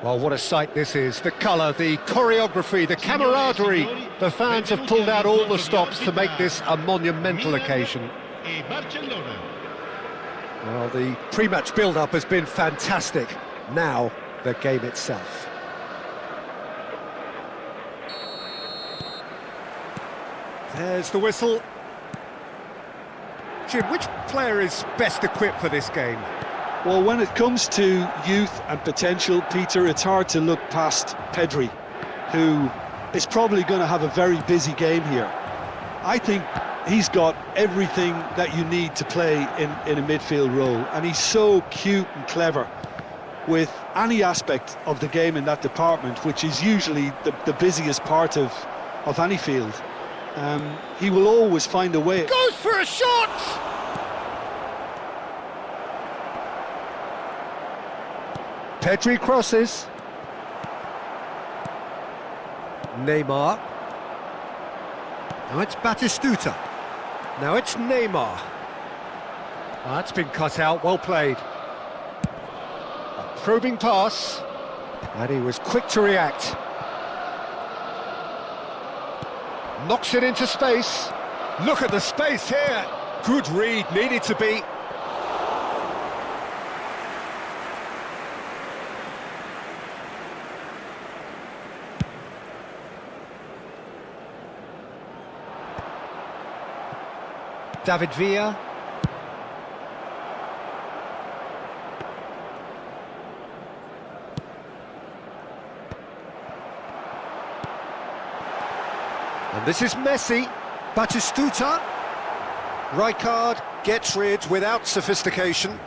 Well, what a sight this is. The colour, the choreography, the camaraderie. The fans have pulled out all the stops to make this a monumental occasion. Well, the pre-match build-up has been fantastic. Now, the game itself. There's the whistle. Jim, which player is best equipped for this game? Well, when it comes to youth and potential, Peter, it's hard to look past Pedri, who is probably going to have a very busy game here. I think he's got everything that you need to play in a midfield role, and he's so cute and clever with any aspect of the game in that department, which is usually the busiest part of any field. He will always find a way. Goes for a shot! Pedri crosses. Neymar. Now it's Batistuta. Now it's Neymar. Oh, that's been cut out, well played. A probing pass. And he was quick to react. Knocks it into space. Look at the space here. Good read, needed to be. David Villa. And this is Messi. Batistuta. Rijkaard gets rid without sophistication.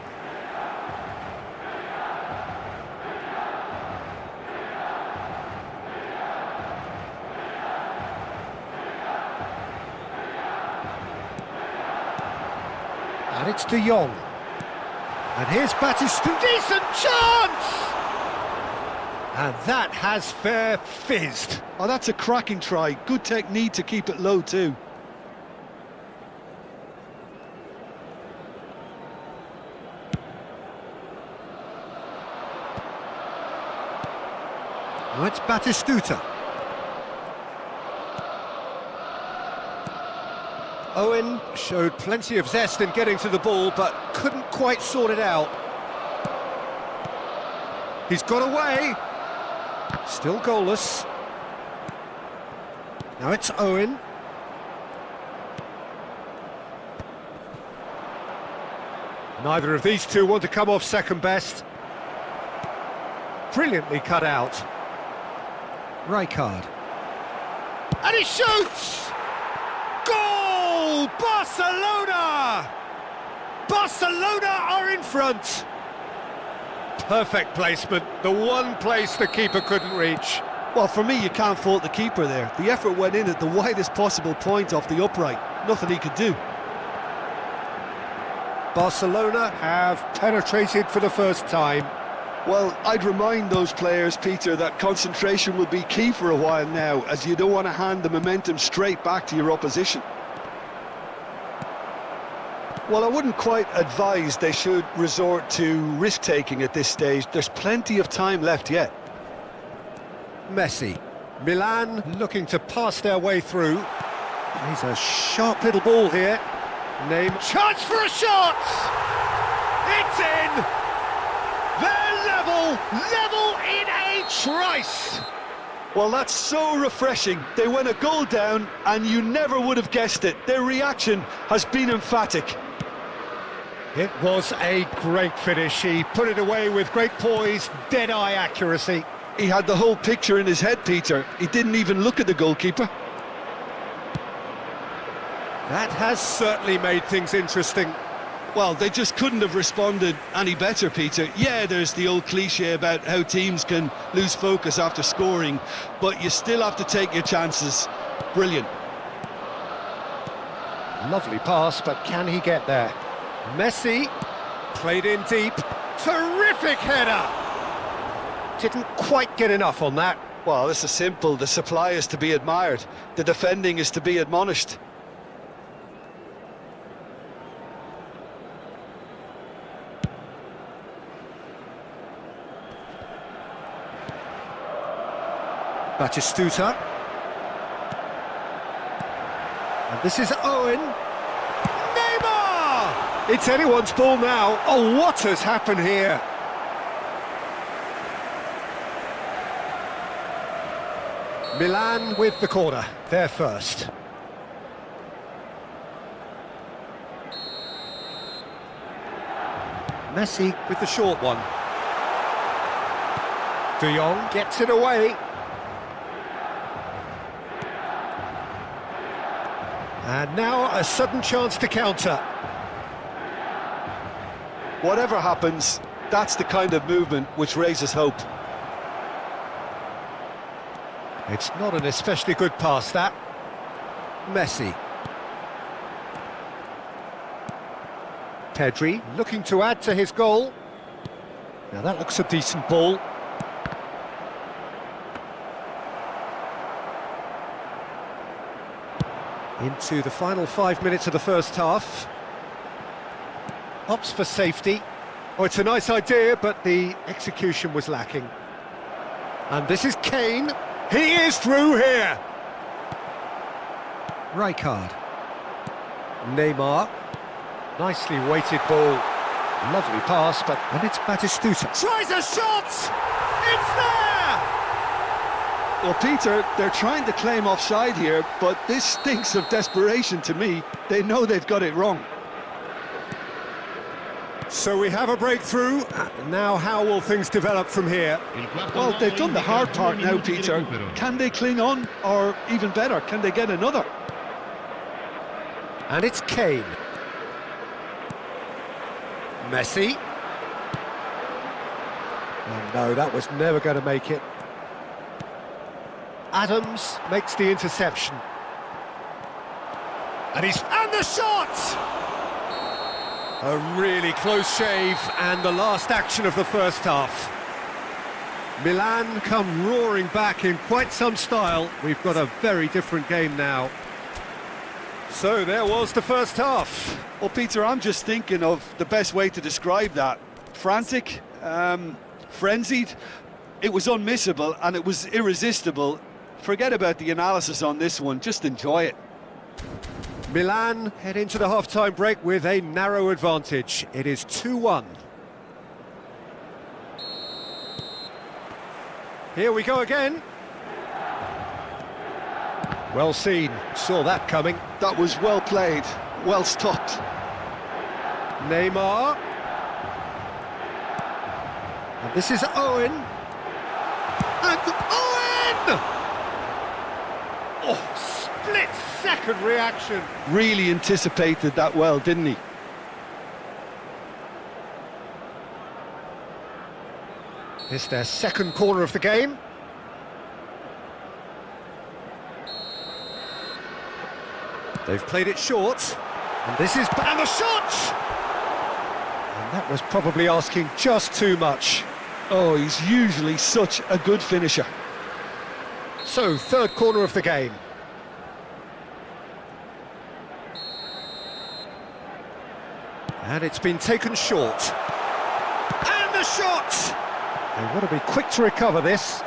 And it's De Jong. And here's Batistuta. Decent chance! And that has fair fizzed. Oh, that's a cracking try. Good technique to keep it low too. Now it's Batistuta. Owen showed plenty of zest in getting to the ball, but couldn't quite sort it out. He's got away. Still goalless. Now it's Owen. Neither of these two want to come off second best. Brilliantly cut out. Rijkaard. And he shoots! Goal! Barcelona! Barcelona are in front. Perfect placement, the one place the keeper couldn't reach. Well, for me, you can't fault the keeper there. The effort went in at the widest possible point off the upright. Nothing he could do. Barcelona have penetrated for the first time. Well, I'd remind those players, Peter, that concentration will be key for a while now, as you don't want to hand the momentum straight back to your opposition. Well, I wouldn't quite advise they should resort to risk-taking at this stage. There's plenty of time left yet. Messi. Milan looking to pass their way through. He's a sharp little ball here. Chance for a shot! It's in! They're level in a trice! Well, that's so refreshing. They went a goal down and you never would have guessed it. Their reaction has been emphatic. It was a great finish. He put it away with great poise, dead-eye accuracy. He had the whole picture in his head, Peter. He didn't even look at the goalkeeper. That has certainly made things interesting. Well, they just couldn't have responded any better, Peter. Yeah, there's the old cliche about how teams can lose focus after scoring, but you still have to take your chances. Brilliant. Lovely pass, but can he get there? Messi, played in deep. Terrific header! Didn't quite get enough on that. Well, this is simple. The supply is to be admired. The defending is to be admonished. Batistuta. And this is Owen. Neymar! It's anyone's ball now. Oh, what has happened here? Milan with the corner, they're first. Messi with the short one. De Jong gets it away. And now a sudden chance to counter. Whatever happens, that's the kind of movement which raises hope. It's not an especially good pass, that. Messi. Pedri looking to add to his goal. Now that looks a decent ball. Into the final 5 minutes of the first half. Opts for safety. Oh, it's a nice idea, but the execution was lacking. And this is Kane. He is through here. Rijkaard. Neymar. Nicely weighted ball. Lovely pass, but when it's Batistuta. Tries a shot! It's there! Well, Peter, they're trying to claim offside here, but this stinks of desperation to me. They know they've got it wrong. So we have a breakthrough. Now how will things develop from here? Well, they've done the hard part now, Peter. Can they cling on, or even better, can they get another? And it's Kane. Messi. Oh no, that was never going to make it. Adams makes the interception. And the shot! A really close shave, and the last action of the first half. Milan come roaring back in quite some style. We've got a very different game now. So there was the first half. Well, Peter, I'm just thinking of the best way to describe that. Frantic, frenzied. It was unmissable and it was irresistible. Forget about the analysis on this one, just enjoy it. Milan head into the half-time break with a narrow advantage. It is 2-1. Here we go again. Well seen, saw that coming. That was well played, well stopped. Neymar. And this is Owen. And Owen! Oh, split-second reaction. Really anticipated that well, didn't he? It's their second corner of the game. They've played it short. And this is... And the shot! And that was probably asking just too much. Oh, he's usually such a good finisher. So, third corner of the game. And it's been taken short. And the shot! They want to be quick to recover this.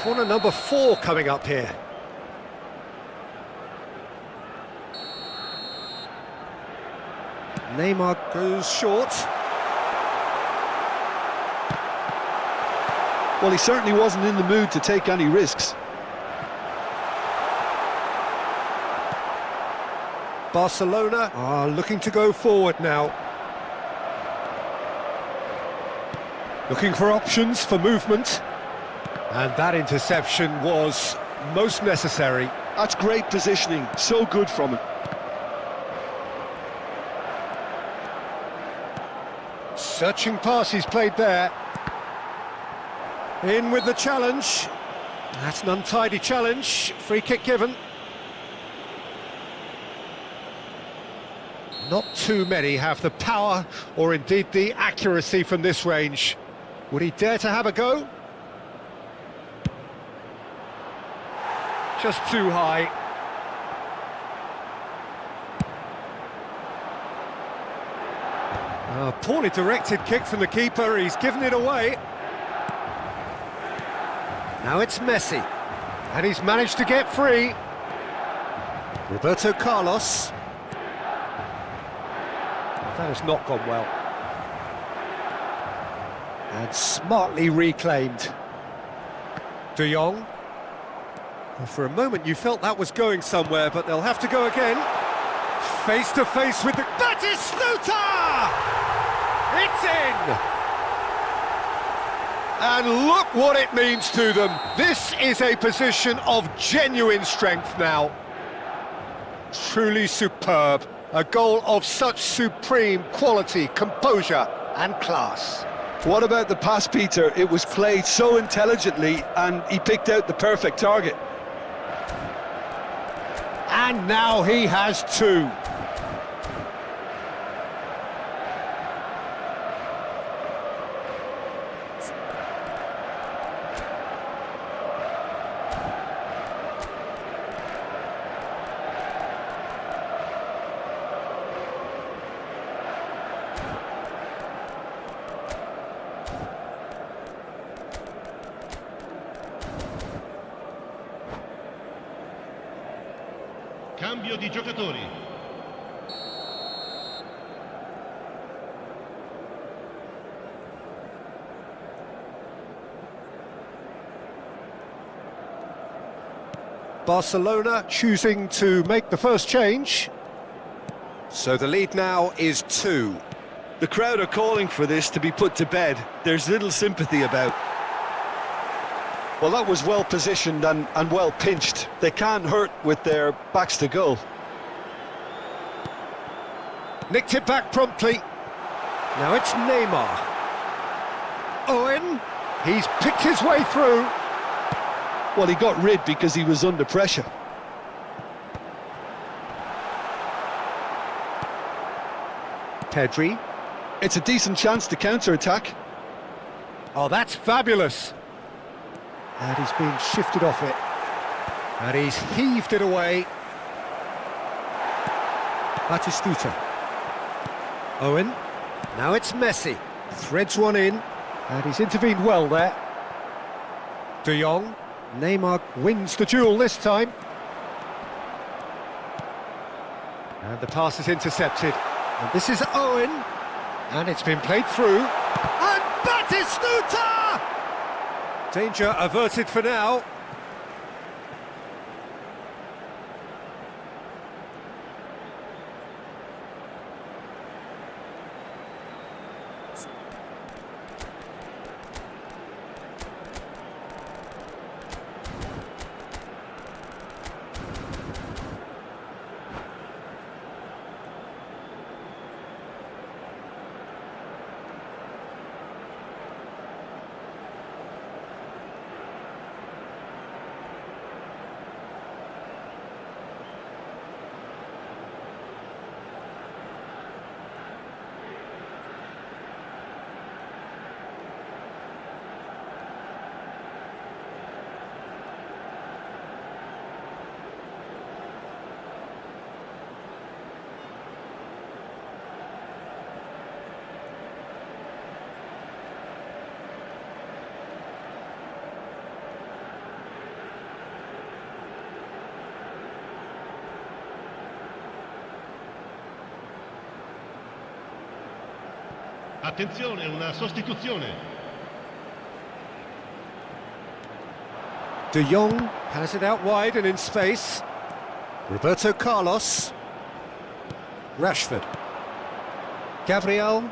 Corner number 4 coming up here. Neymar goes short. Well, he certainly wasn't in the mood to take any risks. Barcelona are looking to go forward now. Looking for options for movement. And that interception was most necessary. That's great positioning, so good from him. Searching pass he's played there. In with the challenge. That's an untidy challenge. Free kick given. Not too many have the power or indeed the accuracy from this range. Would he dare to have a go? Just too high. A poorly directed kick from the keeper, he's given it away. Now it's Messi, and he's managed to get free. Roberto Carlos. That has not gone well. And smartly reclaimed. De Jong. Well, for a moment you felt that was going somewhere, but they'll have to go again. Face to face with the... Batistuta! It's in! And look what it means to them. This is a position of genuine strength now. Truly superb. A goal of such supreme quality, composure and class. What about the pass, Peter? It was played so intelligently and he picked out the perfect target. And now he has two. Cambio di giocatori. Barcelona choosing to make the first change. So the lead now is 2. The crowd are calling for this to be put to bed. There's little sympathy about. Well, that was well positioned and well pinched. They can't hurt with their backs to goal. Nicked it back promptly. Now it's Neymar. Owen, he's picked his way through. Well, he got rid because he was under pressure. Pedri. It's a decent chance to counter-attack. Oh, that's fabulous. And he's being shifted off it. And he's heaved it away. Batistuta. Owen. Now it's Messi. Threads one in. And he's intervened well there. De Jong. Neymar wins the duel this time. And the pass is intercepted. And this is Owen. And it's been played through. And Batistuta! Danger averted for now. Attenzione, una sostituzione. De Jong has it out wide and in space. Roberto Carlos. Rashford. Gabriel.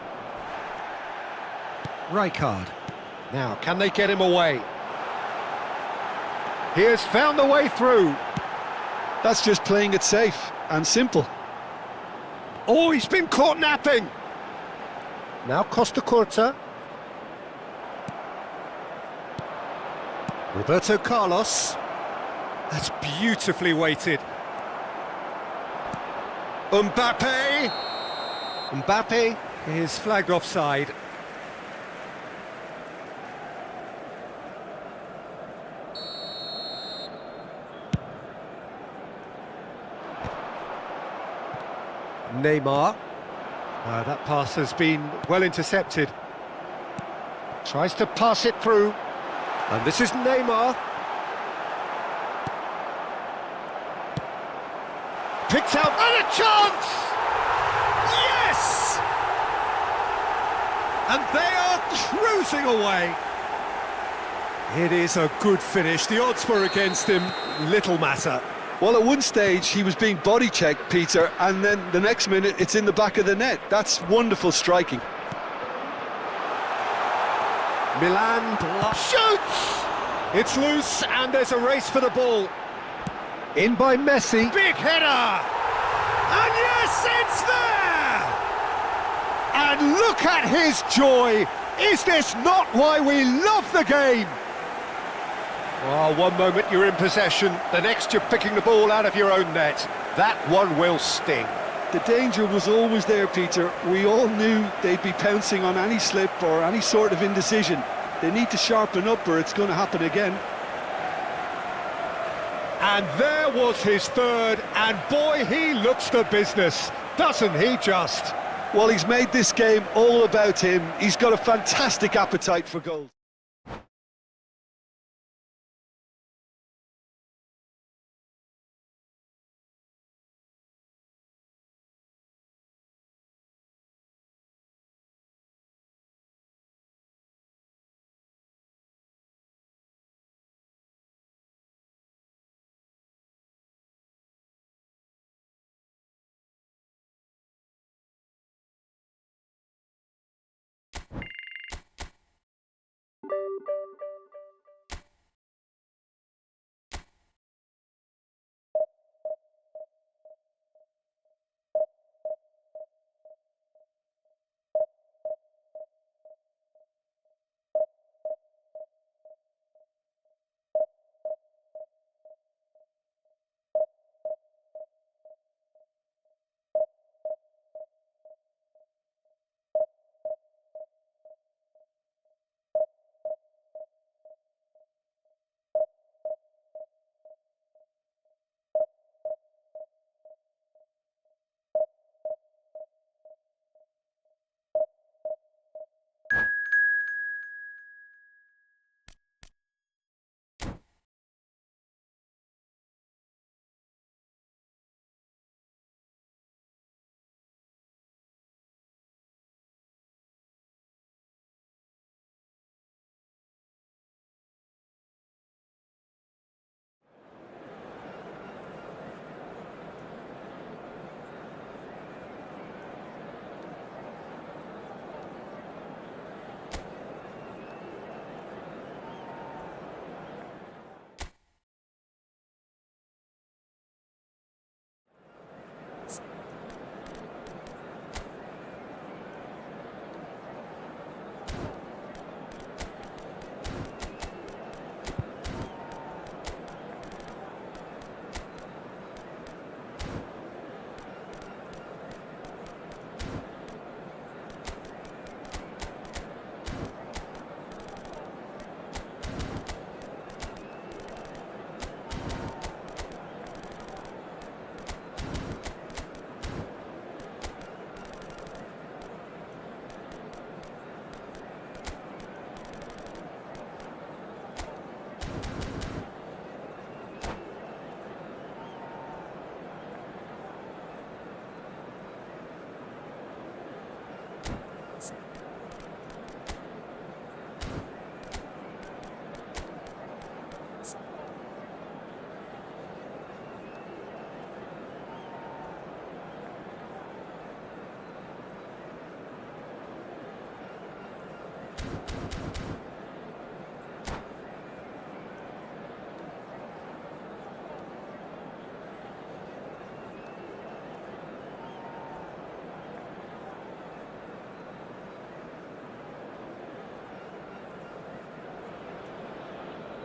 Rijkaard. Now, can they get him away? He has found the way through. That's just playing it safe and simple. Oh, he's been caught napping. Now Costa Curta. Roberto Carlos. That's beautifully weighted. Mbappe. Mbappe is flagged offside. Neymar. That pass has been well intercepted. Tries to pass it through. And this is Neymar. Picked out, and a chance! Yes! And they are cruising away. It is a good finish. The odds were against him, little matter. Well, at one stage he was being body checked, Peter, and then the next minute it's in the back of the net. That's wonderful striking. Milan shoots! It's loose, and there's a race for the ball. In by Messi. Big header! And yes, it's there! And look at his joy! Is this not why we love the game? Well, one moment you're in possession, the next you're picking the ball out of your own net. That one will sting. The danger was always there, Peter. We all knew they'd be pouncing on any slip or any sort of indecision. They need to sharpen up or it's going to happen again. And there was his third, and boy, he looks the business, doesn't he just? Well, he's made this game all about him. He's got a fantastic appetite for goals.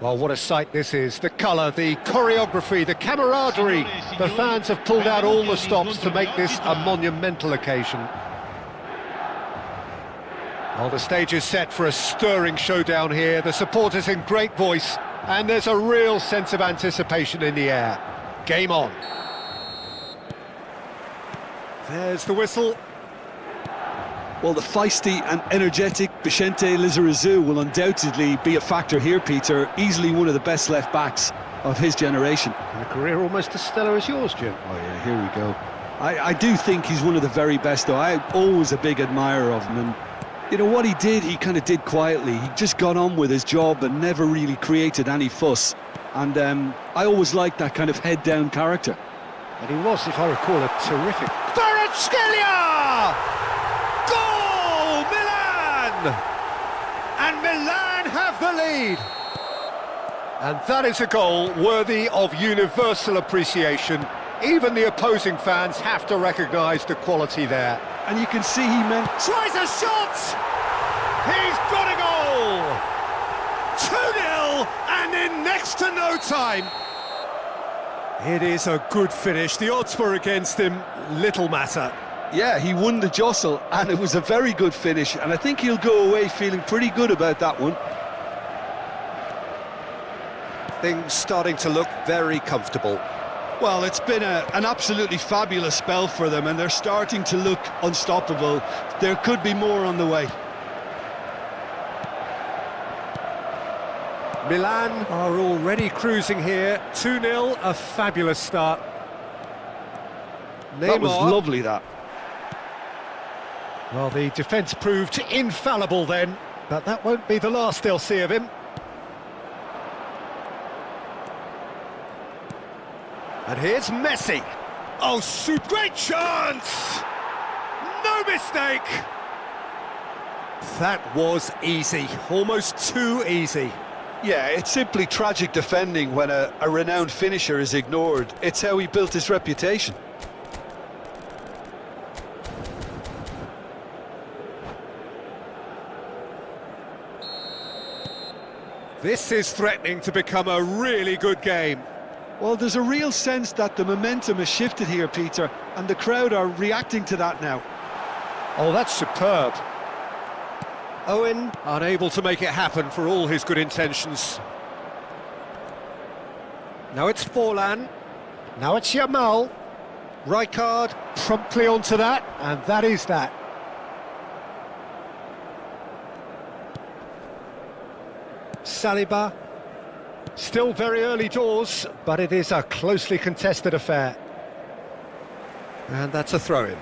Well, what a sight this is. The colour, the choreography, the camaraderie. The fans have pulled out all the stops to make this a monumental occasion. Well, the stage is set for a stirring showdown here. The supporters in great voice, and there's a real sense of anticipation in the air. Game on. There's the whistle. Well, the feisty and energetic Vicente Lizarazu will undoubtedly be a factor here, Peter. Easily one of the best left-backs of his generation. And a career almost as stellar as yours, Jim. Oh yeah, here we go. I do think he's one of the very best, though. I'm always a big admirer of him, and you know what he did, he kind of did quietly. He just got on with his job and never really created any fuss. And I always liked that kind of head-down character. And he was, if I recall, a terrific... Kvaratskhelia! Goal! Milan! And Milan have the lead. And that is a goal worthy of universal appreciation. Even the opposing fans have to recognise the quality there. And you can see he meant... Tries a shot! He's got a goal! 2-0 and in next to no time. It is a good finish. The odds were against him, little matter. Yeah, he won the jostle, and it was a very good finish, and I think he'll go away feeling pretty good about that one. Things starting to look very comfortable. Well, it's been an absolutely fabulous spell for them, and they're starting to look unstoppable. There could be more on the way. Milan are already cruising here. 2-0, a fabulous start. That was lovely, that. Well, the defence proved infallible then, but that won't be the last they'll see of him. And here's Messi. Oh, great chance! No mistake! That was easy, almost too easy. Yeah, it's simply tragic defending when a renowned finisher is ignored. It's how he built his reputation. This is threatening to become a really good game. Well, there's a real sense that the momentum has shifted here, Peter, and the crowd are reacting to that now. Oh, that's superb. Owen unable to make it happen for all his good intentions. Now it's Forlan. Now it's Yamal. Rijkaard promptly onto that, and that is that. Saliba. Still very early doors, but it is a closely contested affair. And that's a throw-in.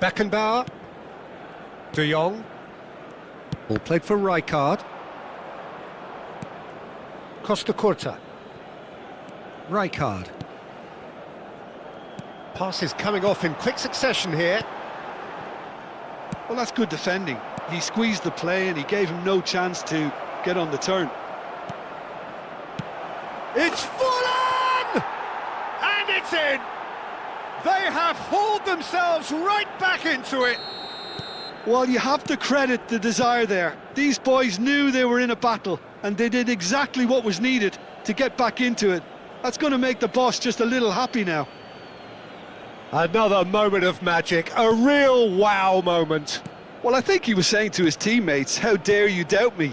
Beckenbauer, De Jong, all played for Rijkaard, Costa Curta, Rijkaard. Passes coming off in quick succession here. Well, that's good defending. He squeezed the play and he gave him no chance to get on the turn. It's Forlan! And it's in! They have hauled themselves right back into it. Well, you have to credit the desire there. These boys knew they were in a battle, and they did exactly what was needed to get back into it. That's going to make the boss just a little happy now. Another moment of magic, a real wow moment. Well, I think he was saying to his teammates, how dare you doubt me?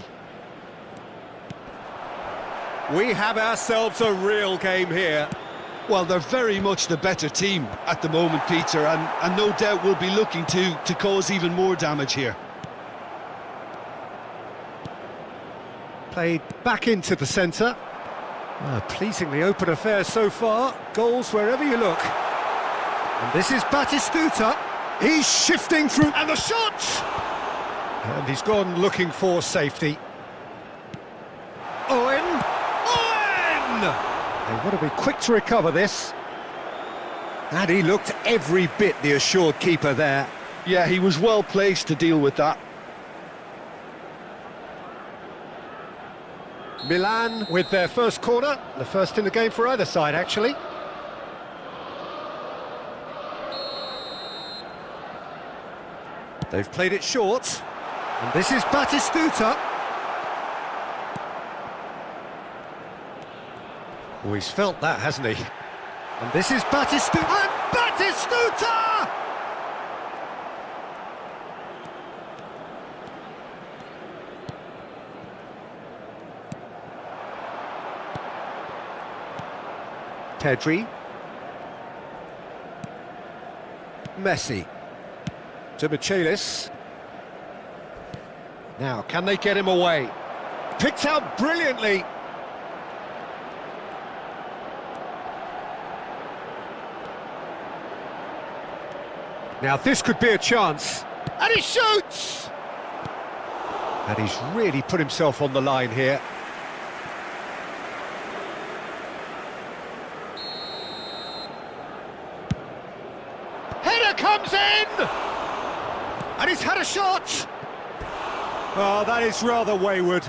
We have ourselves a real game here. Well, they're very much the better team at the moment, Peter, and no doubt will be looking to cause even more damage here. Played back into the centre. Pleasingly open affair so far. Goals wherever you look. And this is Batistuta. He's shifting through, and the shot! And he's gone looking for safety. Owen! Owen! They want to be quick to recover this. And he looked every bit the assured keeper there. Yeah, he was well placed to deal with that. Milan with their first corner, the first in the game for either side, actually. They've played it short. And this is Batistuta. Oh, he's felt that, hasn't he? And this is Batistuta. And Batistuta! Pedri. Messi. To Michelis. Now, can they get him away? Picked out brilliantly. Now, this could be a chance. And he shoots! And he's really put himself on the line here. Header comes in! And he's had a shot! Oh, that is rather wayward.